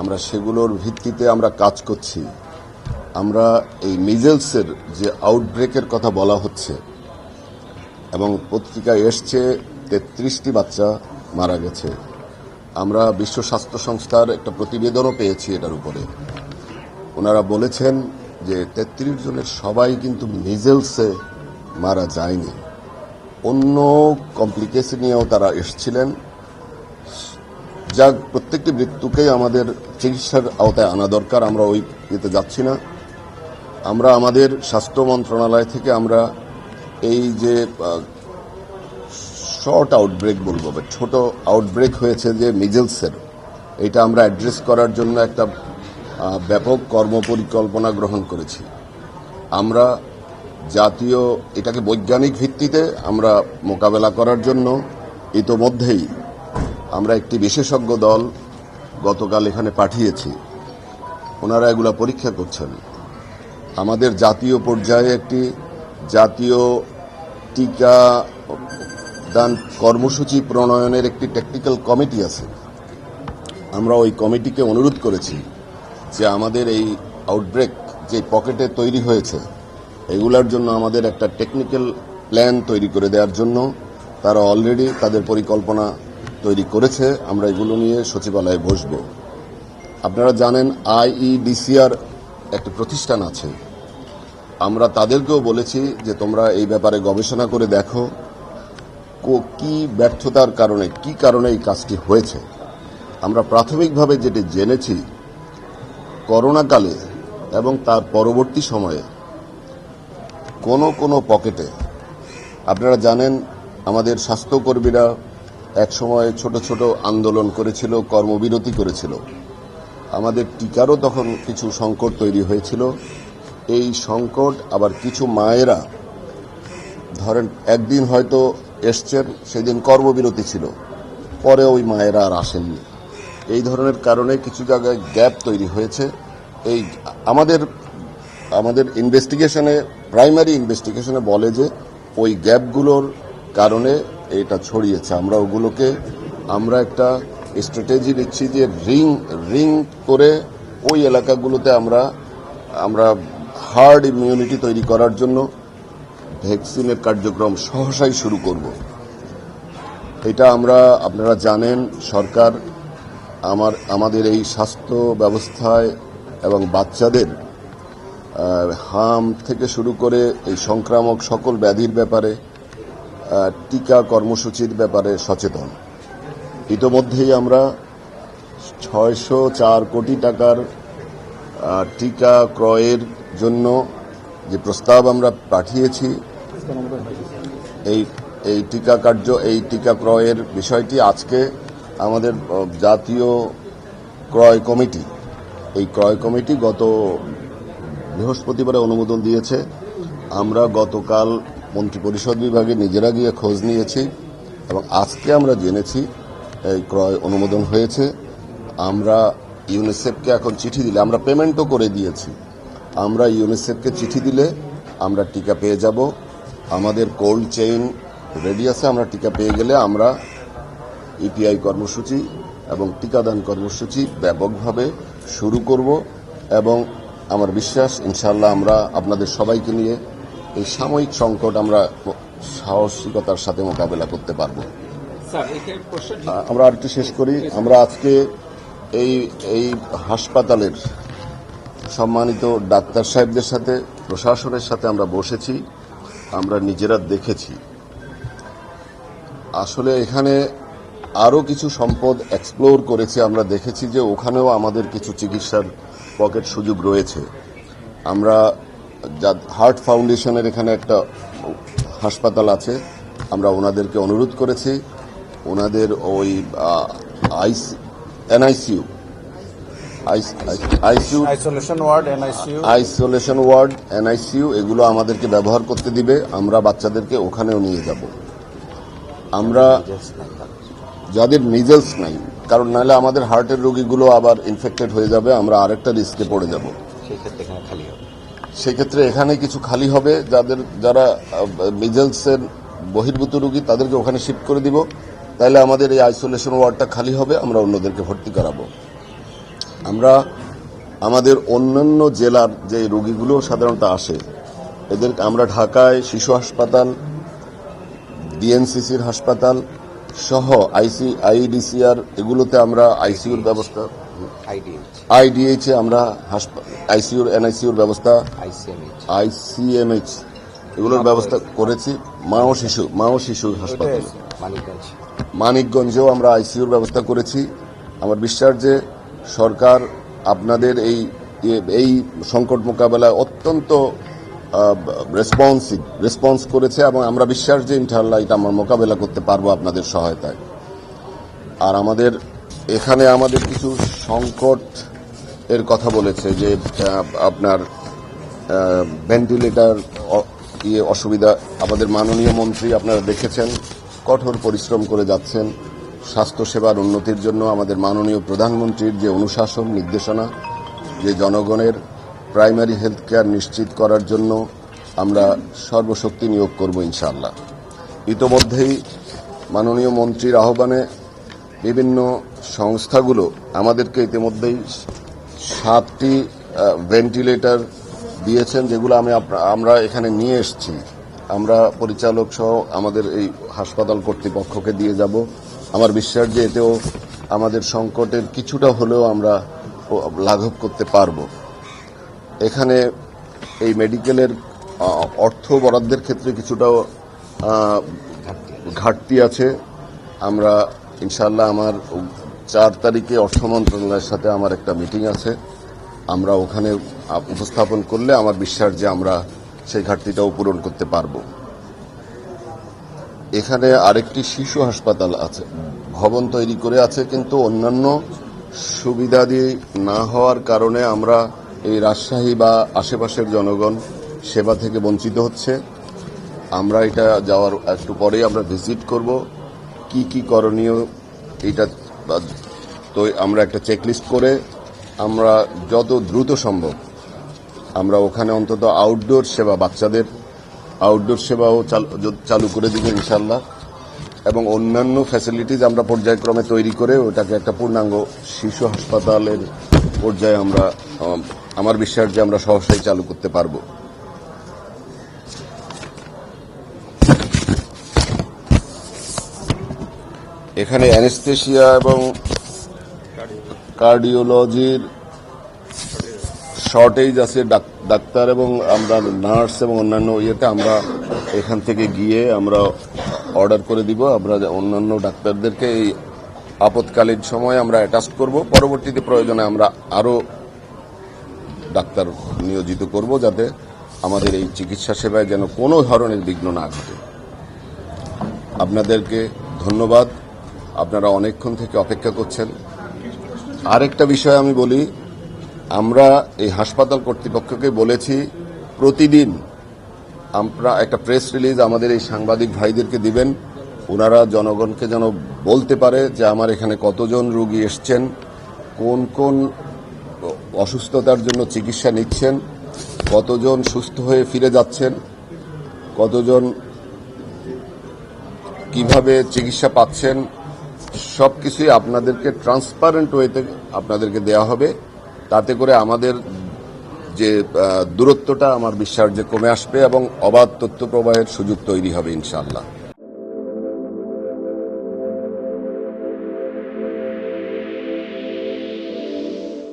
আমরা সেগুলোর ভিত্তিতে আমরা কাজ করছি। আমরা এই মিজেলসের যে আউটব্রেকের কথা বলা হচ্ছে এবং পত্রিকায় এসছে ৩৩টি বাচ্চা মারা গেছে। আমরা বিশ্ব স্বাস্থ্য সংস্থার একটা প্রতিবেদনও পেয়েছি এটার উপরে। ওনারা বলেছেন যে ৩৩ জনের সবাই কিন্তু মিজেলসে মারা যায়নি, অন্য কমপ্লিকেশন নিয়েও তারা এসছিলেন। যা প্রত্যেকটি মৃত্যুকেই আমাদের চিকিৎসার আওতায় আনা দরকার, আমরা ওই ইয়েতে যাচ্ছি না। আমরা আমাদের স্বাস্থ্য মন্ত্রণালয় থেকে আমরা এই যে শর্ট আউটব্রেক বলবো, ছোট আউটব্রেক হয়েছে যে মিজেলসের, এটা আমরা অ্যাড্রেস করার জন্য একটা ব্যাপক কর্মপরিকল্পনা গ্রহণ করেছি। আমরা জাতীয় এটাকে বৈজ্ঞানিক ভিত্তিতে আমরা মোকাবেলা করার জন্য ইতোমধ্যেই আমরা একটি বিশেষজ্ঞ দল গতকাল এখানে পাঠিয়েছি। ওনারা এগুলা পরীক্ষা করছেন। আমাদের জাতীয় পর্যায়ে একটি জাতীয় টিকা দান কর্মসূচি প্রণয়নের একটি টেকনিক্যাল কমিটি আছে। আমরা ওই কমিটিকে অনুরোধ করেছি যে আমাদের এই আউটব্রেক যে পকেটে তৈরি হয়েছে এগুলার জন্য আমাদের একটা টেকনিক্যাল প্ল্যান তৈরি করে দেওয়ার জন্য। তারা অলরেডি তাদের পরিকল্পনা তৈরি করেছে। আমরা এগুলো নিয়ে সচিবালয়ে বসব। আপনারা জানেন IEDCR একটা প্রতিষ্ঠান আছে, আমরা তাদেরকেও বলেছি যে তোমরা এই ব্যাপারে গবেষণা করে দেখো কি ব্যর্থতার কারণে, কি কারণে এই কাজটি হয়েছে। আমরা প্রাথমিকভাবে যেটি জেনেছি, করোনাকালে এবং তার পরবর্তী সময়ে কোনো পকেটে, আপনারা জানেন আমাদের স্বাস্থ্যকর্মীরা একসময় ছোট ছোট আন্দোলন করেছিল, কর্মবিরতি করেছিল। আমাদের টিকারও তখন কিছু সংকট তৈরি হয়েছিল। এই সংকট আবার কিছু মায়েরা ধরেন একদিন হয়তো এসছেন, সেদিন কর্মবিরতি ছিল, পরে ওই মায়েরা আর আসেননি। এই ধরনের কারণে কিছু জায়গায় গ্যাপ তৈরি হয়েছে। এই আমাদের ইনভেস্টিগেশনে, প্রাইমারি ইনভেস্টিগেশনে বলে যে ওই গ্যাপগুলোর কারণে এটা ছড়িয়েছে। আমরা একটা স্ট্র্যাটেজি নিচ্ছি যে রিং করে ওই এলাকাগুলোতে আমরা হার্ড ইমিউনিটি তৈরি করার জন্য ভ্যাকসিনের কার্যক্রম সহসাই শুরু করব। এটা আপনারা জানেন সরকার আমাদের এই স্বাস্থ্য ব্যবস্থায় এবং বাচ্চাদের হাম থেকে শুরু করে এই সংক্রামক সকল ব্যাধির ব্যাপারে টিকা কর্মসূচির ব্যাপারে সচেতন। ইতোমধ্যেই আমরা 604 কোটি টাকার টিকা ক্রয়ের জন্য যে প্রস্তাব আমরা পাঠিয়েছি, এই টিকা ক্রয়ের বিষয়টি আজকে আমাদের জাতীয় ক্রয় কমিটি গত বৃহস্পতিবারে অনুমোদন দিয়েছে। আমরা গতকাল মন্ত্রিপরিষদ বিভাগে নিজেরা গিয়ে খোঁজ নিয়েছি এবং আজকে আমরা জেনেছি এই ক্রয় অনুমোদন হয়েছে। আমরা ইউনিসেফকে এখন চিঠি দিলে, আমরা পেমেন্টও করে দিয়েছি, আমরা ইউনিসেফকে চিঠি দিলে আমরা টিকা পেয়ে যাব। আমাদের কোল্ড চেইন রেডি আছে। আমরা টিকা পেয়ে গেলে আমরা ইপিআই কর্মসূচি এবং টিকাদান কর্মসূচি ব্যাপকভাবে শুরু করব এবং আমার বিশ্বাস ইনশাআল্লাহ আমরা আপনাদের সবাইকে নিয়ে এই সাময়িক সংকট আমরা সাহসিকতার সাথে মোকাবেলা করতে পারব। আমরা আরেকটু শেষ করি। আমরা আজকে এই হাসপাতালের সম্মানিত ডাক্তার সাহেবদের সাথে, প্রশাসনের সাথে আমরা বসেছি, আমরা নিজেরা দেখেছি। আসলে এখানে আরও কিছু সম্পদ এক্সপ্লোর করেছে। আমরা দেখেছি যে ওখানেও আমাদের কিছু চিকিৎসার পকেট সুযোগ রয়েছে। আমরা হার্ট ফাউন্ডেশনের এখানে একটা হাসপাতাল আছে, আমরা ওনাদেরকে অনুরোধ করেছি ওনাদের ওই আইসোলেশন ওয়ার্ড NICU এগুলো আমাদেরকে ব্যবহার করতে দিবে। আমরা বাচ্চাদেরকে ওখানেও নিয়ে যাব। আমরা যাদের মিজেলস নাই, কারণ নাহলে আমাদের হার্টের রোগীগুলো আবার ইনফেক্টেড হয়ে যাবে, আমরা আরেকটা রিস্কে পড়ে যাব। সেক্ষেত্রে এখানে কিছু খালি হবে। যারা মিজেলসের বহির্ভূত রোগী তাদেরকে ওখানে শিফট করে দিব, তাহলে আমাদের এই আইসোলেশন ওয়ার্ডটা খালি হবে, আমরা অন্যদেরকে ভর্তি করাবো। আমরা আমাদের অন্যান্য জেলার যে রোগীগুলো সাধারণত আসে এদের আমরা ঢাকায় শিশু হাসপাতাল, ডিএনসিসির হাসপাতাল সহ আইডিসিআর এগুলোতে আমরা আইসিইউর ব্যবস্থা, আইডিএইচে আমরা আইসিইউর এনআইসিইউর ব্যবস্থা, আইসিএমএইচ এগুলোর ব্যবস্থা করেছি। মা ও শিশু হাসপাতালে মানিকগঞ্জেও আমরা আইসিইউর ব্যবস্থা করেছি। আমার বিশ্বাস যে সরকার আপনাদের এই সংকট মোকাবেলায় অত্যন্ত রেসপন্স করেছে এবং আমরা বিশ্বাস যে ইনশাআল্লাহ এটা আমরা মোকাবেলা করতে পারবো আপনাদের সহায়তায়। আর আমাদের কিছু সংকট এর কথা বলেছে যে আপনার ভেন্টিলেটর অসুবিধা। আমাদের মাননীয় মন্ত্রী আপনারা দেখেছেন কঠোর পরিশ্রম করে যাচ্ছেন স্বাস্থ্যসেবার উন্নতির জন্য। আমাদের মাননীয় প্রধানমন্ত্রীর যে অনুশাসন নির্দেশনা, যে জনগণের প্রাইমারি হেলথ কেয়ার নিশ্চিত করার জন্য আমরা সর্বশক্তি নিয়োগ করব ইনশাআল্লাহ। ইতোমধ্যেই মাননীয় মন্ত্রীর আহ্বানে বিভিন্ন সংস্থাগুলো আমাদেরকে ইতিমধ্যেই 7টি ভেন্টিলেটর দিয়েছেন, যেগুলো আমরা এখানে নিয়ে এসেছি। আমরা পরিচালক সহ আমাদের এই হাসপাতাল কর্তৃপক্ষকে দিয়ে যাব। আমার বিশ্বাস যে এতেও আমাদের সংকটের কিছুটা হলেও আমরা লাঘব করতে পারব। এখানে এই মেডিকেলের অর্থ বরাদ্দের ক্ষেত্রে কিছুটা ঘাটতি আছে। আমরা ইনশাআল্লাহ আমার 4 তারিখে অর্থ মন্ত্রণালয়ের সাথে আমার একটা মিটিং আছে। আমরা ওখানে উপস্থাপন করলে আমার বিশ্বাস যে আমরা সেই ঘাটতিটাও পূরণ করতে পারব। এখানে আরেকটি শিশু হাসপাতাল আছে, ভবন তৈরি করে আছে, কিন্তু অন্যান্য সুবিধাদি না হওয়ার কারণে আমরা এই রাজশাহী বা আশেপাশের জনগণ সেবা থেকে বঞ্চিত হচ্ছে। আমরা এটা যাওয়ার একটু পরেই আমরা ভিজিট করব, কি করণীয় এটা তো আমরা একটা চেকলিস্ট করে আমরা যত দ্রুত সম্ভব আমরা ওখানে অন্তত আউটডোর সেবা, বাচ্চাদের আউটডোর সেবাও চালু করে দিব ইনশাআল্লাহ। এবং অন্যান্য ফ্যাসিলিটিজ আমরা পর্যায়ক্রমে তৈরি করে ওটাকে একটা পূর্ণাঙ্গ শিশু হাসপাতালের পর্যায়ে আমার বিশ্বাস যে আমরা সহসাই চালু করতে পারব। এখানে অ্যানেস্থেশিয়া এবং কার্ডিওলজির শর্টেজ আছে ডাক্তার এবং আমরা নার্স এবং অন্যান্য ইয়েতে আমরা এখান থেকে গিয়ে আমরা অর্ডার করে দিব। আমরা অন্যান্য ডাক্তারদেরকে এই আপৎকালীন সময় আমরা অ্যাটাচ করব। পরবর্তীতে প্রয়োজনে আমরা আরও ডাক্তার নিয়োজিত করব, যাতে আমাদের এই চিকিৎসা সেবায় যেন কোনো ধরনের বিঘ্ন না ঘটে। আপনাদেরকে ধন্যবাদ, আপনারা অনেকক্ষণ থেকে অপেক্ষা করছেন। আরেকটা বিষয় আমি বলি, আমরা এই হাসপাতাল কর্তৃপক্ষকে বলেছি প্রতিদিন আমরা একটা প্রেস রিলিজ আমাদের এই সাংবাদিক ভাইদেরকে দিবেন। ওনারা জনগণকে যেন বলতে পারে যে আমার এখানে কতজন রোগী এসছেন, কোন কোন অসুস্থতার জন্য চিকিৎসা নিচ্ছেন, কতজন সুস্থ হয়ে ফিরে যাচ্ছেন, কতজন কিভাবে চিকিৎসা পাচ্ছেন, সবকিছুই আপনাদেরকে ট্রান্সপারেন্ট ওয়েতে আপনাদেরকে দেওয়া হবে। তাতে করে আমাদের যে দূরত্বটা আমার বিশ্বাস যে কমে আসবে এবং অবাধ তথ্য প্রবাহের সুযোগ তৈরি হবে ইনশাআল্লাহ।